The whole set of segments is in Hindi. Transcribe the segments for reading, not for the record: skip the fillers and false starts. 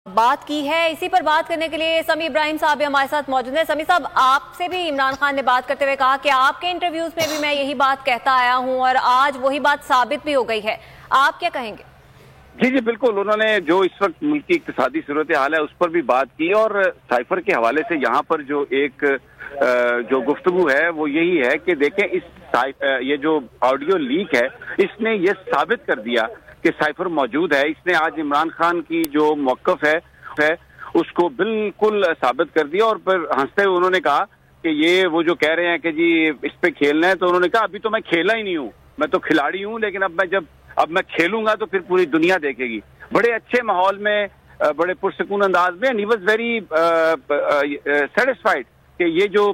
बात की है। इसी पर बात करने के लिए समी इब्राहिम साहब भी हमारे साथ मौजूद हैं। समी साहब, आपसे भी इमरान खान ने बात करते हुए कहा कि आपके इंटरव्यूज में भी मैं यही बात कहता आया हूं और आज वही बात साबित भी हो गई है। आप क्या कहेंगे? जी जी बिल्कुल, उन्होंने जो इस वक्त मुल्क की इक्तिसादी सूरत हाल है उस पर भी बात की और साइफर के हवाले से यहाँ पर जो एक जो गुफ्तगू है वो यही है कि देखें ये जो ऑडियो लीक है इसने ये साबित कर दिया कि साइफर मौजूद है। इसने आज इमरान खान की जो मौक़िफ़ है उसको बिल्कुल साबित कर दिया और फिर हंसते हुए उन्होंने कहा कि ये वो जो कह रहे हैं कि जी इस पे खेलना है, तो उन्होंने कहा अभी तो मैं खेला ही नहीं हूँ, मैं तो खिलाड़ी हूँ, लेकिन अब मैं खेलूंगा तो फिर पूरी दुनिया देखेगी। बड़े अच्छे माहौल में, बड़े पुरसकून अंदाज में, and he was very satisfied कि ये जो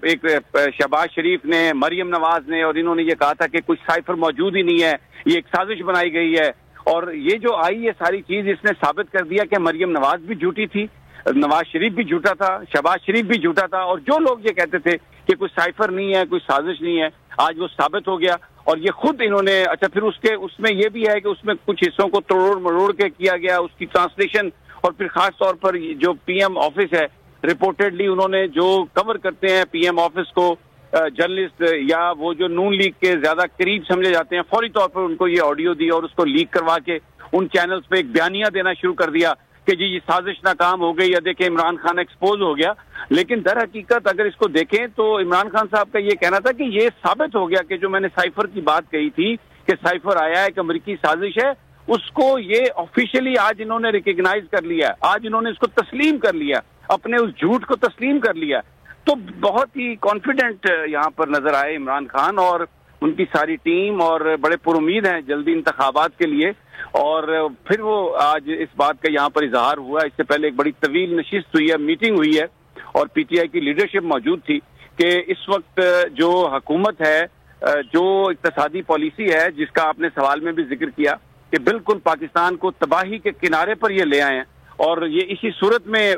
एक शहबाज शरीफ ने, मरियम नवाज ने और इन्होंने ये कहा था कि कुछ साइफर मौजूद ही नहीं है, ये एक साजिश बनाई गई है। और ये जो आई ये सारी चीज इसने साबित कर दिया कि मरियम नवाज भी झूठी थी, नवाज शरीफ भी झूठा था, शहबाज शरीफ भी झूठा था, और जो लोग ये कहते थे कि कुछ साइफर नहीं है, कुछ साजिश नहीं है, आज वो साबित हो गया। और ये खुद इन्होंने, अच्छा फिर उसमें ये भी है कि उसमें कुछ हिस्सों को तोड़ मरोड़ के किया गया, उसकी ट्रांसलेशन, और फिर खास तौर पर जो पीएम ऑफिस है, रिपोर्टेडली उन्होंने जो कवर करते हैं पीएम ऑफिस को जर्नलिस्ट या वो जो नून लीग के ज्यादा करीब समझे जाते हैं, फौरी तौर पर उनको ये ऑडियो दी और उसको लीक करवा के उन चैनल्स पे एक बयानिया देना शुरू कर दिया कि जी ये साजिश नाकाम हो गई, या देखें इमरान खान एक्सपोज हो गया। लेकिन दर हकीकत अगर इसको देखें तो इमरान खान साहब का ये कहना था कि ये साबित हो गया कि जो मैंने साइफर की बात कही थी कि साइफर आया है, एक अमेरिकी साजिश है, उसको ये ऑफिशियली आज इन्होंने रिकग्नाइज कर लिया, आज इन्होंने इसको तस्लीम कर लिया, अपने उस झूठ को तस्लीम कर लिया। तो बहुत ही कॉन्फिडेंट यहाँ पर नजर आए इमरान खान और उनकी सारी टीम, और बड़े पुरुमीद हैं जल्दी इंतखाबात के लिए। और फिर वो आज इस बात का यहाँ पर इजहार हुआ। इससे पहले एक बड़ी तवील नशिस्त हुई है, मीटिंग हुई है, और पीटीआई की लीडरशिप मौजूद थी कि इस वक्त जो हुकूमत है, जो इक्तिसादी पॉलिसी है जिसका आपने सवाल में भी जिक्र किया कि बिल्कुल पाकिस्तान को तबाही के किनारे पर ये ले आए हैं, और ये इसी सूरत में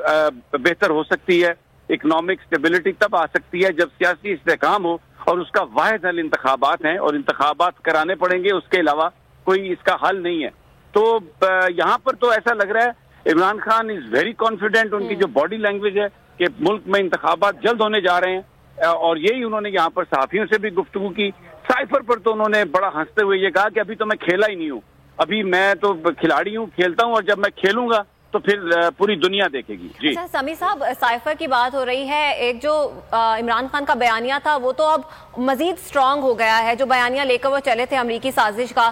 बेहतर हो सकती है। इकोनॉमिक स्टेबिलिटी तब आ सकती है जब सियासी इस्तेहकाम हो, और उसका वाहिद हल इंतखाबात हैं, और इंतखाबात कराने पड़ेंगे, उसके अलावा कोई इसका हल नहीं है। तो यहाँ पर तो ऐसा लग रहा है Imran Khan is very confident, उनकी जो बॉडी लैंग्वेज है कि मुल्क में इंतखाबात जल्द होने जा रहे हैं, और यही उन्होंने यहाँ पर सहाफियों से भी गुफ्तगू की। साइफर पर तो उन्होंने बड़ा हंसते हुए ये कहा कि अभी तो मैं खेला ही नहीं हूँ, अभी मैं तो खिलाड़ी हूँ, खेलता हूँ, और जब मैं खेलूंगा तो फिर पूरी दुनिया देखेगी। जी अच्छा समी साहब, साइफर की बात हो रही है, एक जो इमरान खान का बयानिया था वो तो अब मजीद स्ट्रांग हो गया है, जो बयानिया लेकर वो चले थे अमरीकी साजिश का।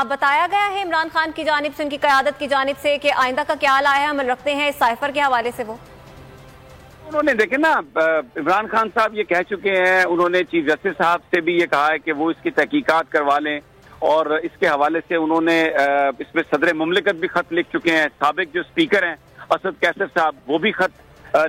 बताया गया है इमरान खान की जानिब से, उनकी क़यादत की जानिब से कि आइंदा का क्या लाया हम रखते हैं इस साइफर के हवाले से। वो उन्होंने देखे ना, इमरान खान साहब ये कह चुके हैं, उन्होंने चीफ जस्टिस साहब से भी ये कहा है कि वो इसकी तहकीकात करवा लें, और इसके हवाले से उन्होंने इसमें सदर मुमलिकत भी खत लिख चुके हैं, साबिक जो स्पीकर हैं असद कैसर साहब वो भी खत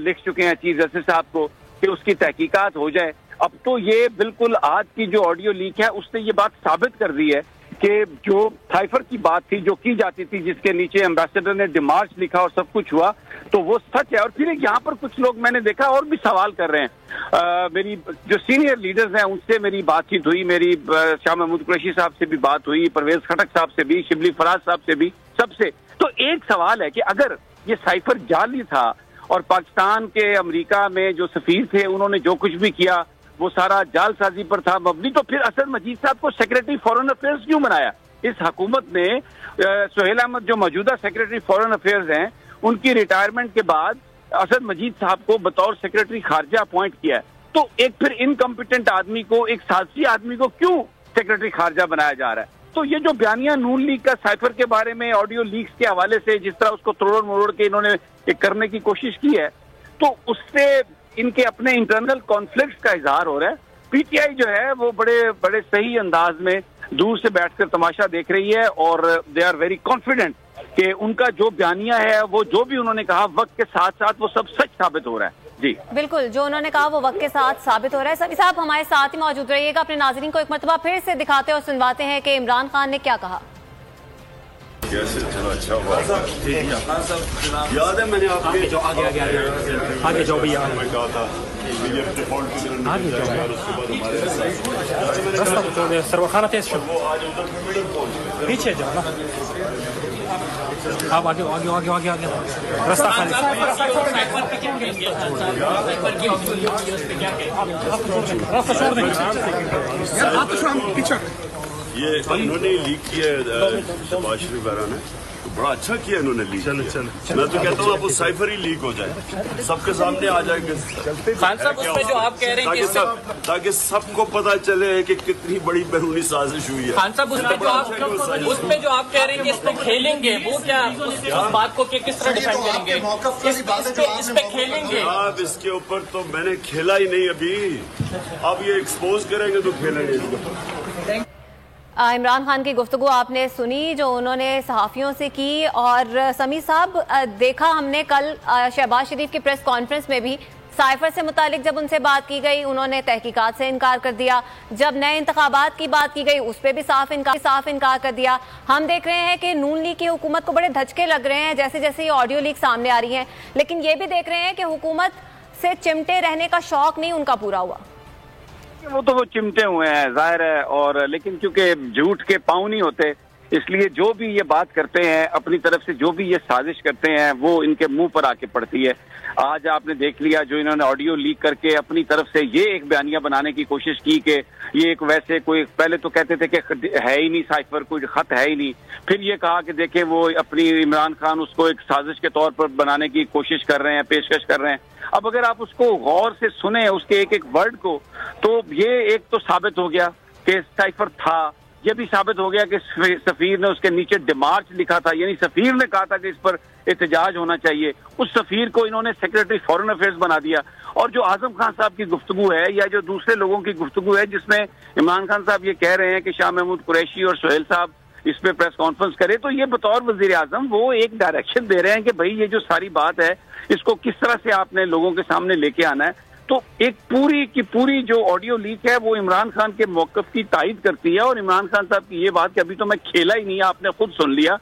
लिख चुके हैं चीफ जस्टिस साहब को कि उसकी तहकीकात हो जाए। अब तो ये बिल्कुल आज की जो ऑडियो लीक है उसने ये बात साबित कर दी है कि जो साइफर की बात थी, जो की जाती थी, जिसके नीचे एम्बेसडर ने डिमार्च लिखा और सब कुछ हुआ, तो वो सच है। और फिर यहाँ पर कुछ लोग मैंने देखा और भी सवाल कर रहे हैं। मेरी जो सीनियर लीडर्स हैं उनसे मेरी बातचीत हुई, मेरी शाह महमूद कुरैशी साहब से भी बात हुई, परवेज खटक साहब से भी, शिबली फराज साहब से भी, सबसे। तो एक सवाल है कि अगर ये साइफर जाली था और पाकिस्तान के अमेरिका में जो सफीर थे उन्होंने जो कुछ भी किया वो सारा जालसाजी पर था मबनी, तो फिर असद मजीद साहब को सेक्रेटरी फॉरेन अफेयर्स क्यों बनाया? इस हुकूमत ने सुहेल अहमद जो मौजूदा सेक्रेटरी फॉरेन अफेयर्स हैं उनकी रिटायरमेंट के बाद असद मजीद साहब को बतौर सेक्रेटरी खारजा अपॉइंट किया है। तो एक फिर इनकम्पिटेंट आदमी को, एक साजिशी आदमी को क्यों सेक्रेटरी खारजा बनाया जा रहा है? तो ये जो बयानिया नून लीग का साइफर के बारे में ऑडियो लीक्स के हवाले से जिस तरह उसको तोड़ मरोड़ के इन्होंने करने की कोशिश की है, तो उससे इनके अपने इंटरनल कॉन्फ्लिक्ट्स का इजहार हो रहा है। पीटीआई जो है वो बड़े बड़े सही अंदाज में दूर से बैठकर तमाशा देख रही है, और दे आर वेरी कॉन्फिडेंट कि उनका जो बयानिया है, वो जो भी उन्होंने कहा वक्त के साथ साथ वो सब सच साबित हो रहा है। जी बिल्कुल, जो उन्होंने कहा वो वक्त के साथ साबित हो रहा है। सभी साहब हमारे साथ ही मौजूद रहिएगा, अपने नाज़रीन को एक मरतबा फिर से दिखाते और सुनवाते हैं कि इमरान खान ने क्या कहा। चलो अच्छा हुआ, याद है मैंने आपके जो आगे जाओ भैया, कहा था आगे जाओ, रास्ता सरवर खाना तेज, पीछे जाओ ना। आप आगे आगे आगे आगे आगे रास्ता खाली। ये इन्होंने लीक किया शहबाज शरीफ वगैरह ने, तो बड़ा अच्छा किया इन्होंने लीक। मैं तो कहता हूँ आप वो साइफर ही लीक हो जाए, सबके सामने आ जाएंगे खान साहब, उसमें जो आप कह रहे हैं कि ताकि सबको पता चले कि कितनी बड़ी बैरूनी साजिश हुई है। खान साहब, उसमें जो आप कह रहे हैं कि इसमें खेलेंगे, वो क्या उस बात को किस तरह डिफाइन करेंगे? इस पे खेलेंगे आप, इसके ऊपर तो मैंने खेला ही नहीं अभी, अब ये एक्सपोज करेंगे तो खेलेंगे इसको। इमरान खान की गुफ्तगू आपने सुनी जो उन्होंने सहाफ़ियों से की। और समी साहब, देखा हमने कल शहबाज शरीफ की प्रेस कॉन्फ्रेंस में भी साइफर से मुतालिक जब उनसे बात की गई, उन्होंने तहकीकात से इनकार कर दिया। जब नए इंतखाबात की बात की गई, उस पर भी साफ इनकार कर दिया। हम देख रहे हैं कि नून लीग की हुकूमत को बड़े धचके लग रहे हैं जैसे जैसे ये ऑडियो लीक सामने आ रही हैं, लेकिन ये भी देख रहे हैं कि हुकूमत से चिमटे रहने का शौक नहीं उनका पूरा हुआ। वो तो वो चिमटे हुए हैं, जाहिर है, और लेकिन क्योंकि झूठ के पाँव नहीं होते, इसलिए जो भी ये बात करते हैं अपनी तरफ से, जो भी ये साजिश करते हैं, वो इनके मुंह पर आके पड़ती है। आज आपने देख लिया जो इन्होंने ऑडियो लीक करके अपनी तरफ से ये एक बयानिया बनाने की कोशिश की कि ये एक वैसे कोई, पहले तो कहते थे कि है ही नहीं साइफर, कोई खत है ही नहीं, फिर ये कहा कि देखे वो अपनी इमरान खान उसको एक साजिश के तौर पर बनाने की कोशिश कर रहे हैं, पेशकश कर रहे हैं। अब अगर आप उसको गौर से सुने उसके एक एक वर्ड को, तो ये एक तो साबित हो गया कि साइफर था, यह भी साबित हो गया कि सफीर ने उसके नीचे डिमार्च लिखा था, यानी सफीर ने कहा था कि इस पर एहतजाज होना चाहिए। उस सफीर को इन्होंने सेक्रेटरी फॉरेन अफेयर्स बना दिया। और जो आजम खान साहब की गुफ्तगू है या जो दूसरे लोगों की गुफ्तगू है जिसमें इमरान खान साहब ये कह रहे हैं कि शाह महमूद कुरैशी और सुहेल साहब इस पे प्रेस कॉन्फ्रेंस करे, तो ये बतौर वजीर आजम वो एक डायरेक्शन दे रहे हैं कि भाई ये जो सारी बात है इसको किस तरह से आपने लोगों के सामने लेके आना है। तो एक पूरी की पूरी जो ऑडियो लीक है वो इमरान खान के मौकफ की तायद करती है। और इमरान खान साहब की ये बात कि अभी तो मैं खेला ही नहीं, आपने खुद सुन लिया।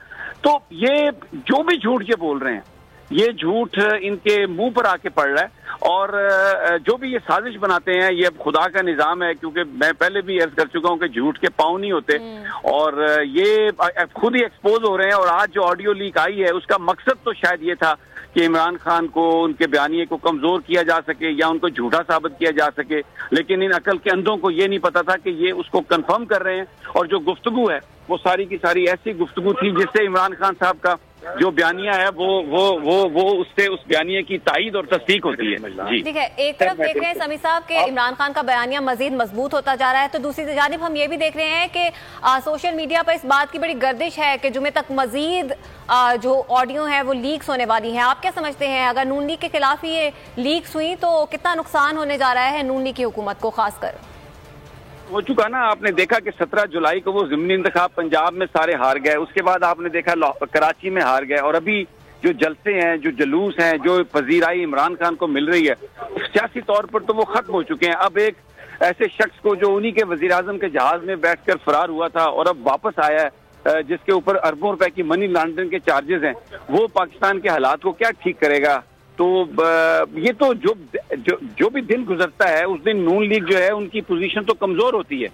तो ये जो भी झूठ ये बोल रहे हैं, ये झूठ इनके मुंह पर आके पड़ रहा है। और जो भी ये साजिश बनाते हैं, ये अब खुदा का निजाम है, क्योंकि मैं पहले भी अर्ज कर चुका हूं कि झूठ के पाँव नहीं होते, और ये खुद ही एक्सपोज हो रहे हैं। और आज जो ऑडियो लीक आई है उसका मकसद तो शायद ये था कि इमरान खान को, उनके बयानिए को कमजोर किया जा सके या उनको झूठा साबित किया जा सके, लेकिन इन अकल के अंधों को ये नहीं पता था कि ये उसको कंफर्म कर रहे हैं। और जो गुफ्तगू है वो सारी की सारी ऐसी गुफ्तगू थी जिससे इमरान खान साहब का जो बयानिया है वो उससे उस बयानिए की तायद और तस्दीक होती है। जी ठीक है, एक तरफ देख रहे हैं समी साहब के इमरान खान का बयानिया मजीद मजबूत होता जा रहा है, तो दूसरी जानिब हम ये भी देख रहे हैं कि सोशल मीडिया पर इस बात की बड़ी गर्दिश है कि जुमे तक मजीद जो ऑडियो है वो लीक्स होने वाली है। आप क्या समझते हैं, अगर नून लीग के खिलाफ ही ये लीक्स हुई तो कितना नुकसान होने जा रहा है नून लीग की हुकूमत को? खासकर हो चुका ना, आपने देखा कि 17 जुलाई को वो ज़िमनी इंतखाब पंजाब में सारे हार गए, उसके बाद आपने देखा कराची में हार गए, और अभी जो जलसे हैं, जो जलूस हैं, जो पजीराई इमरान खान को मिल रही है सियासी तौर पर, तो वो खत्म हो चुके हैं। अब एक ऐसे शख्स को जो उन्हीं के वजीर आजम के जहाज में बैठकर फरार हुआ था और अब वापस आया है, जिसके ऊपर अरबों रुपए की मनी लॉन्ड्रिंग के चार्जेस हैं, वो पाकिस्तान के हालात को क्या ठीक करेगा? तो ये तो जो भी दिन गुजरता है उस दिन नून लीग जो है उनकी पोजीशन तो कमजोर होती है।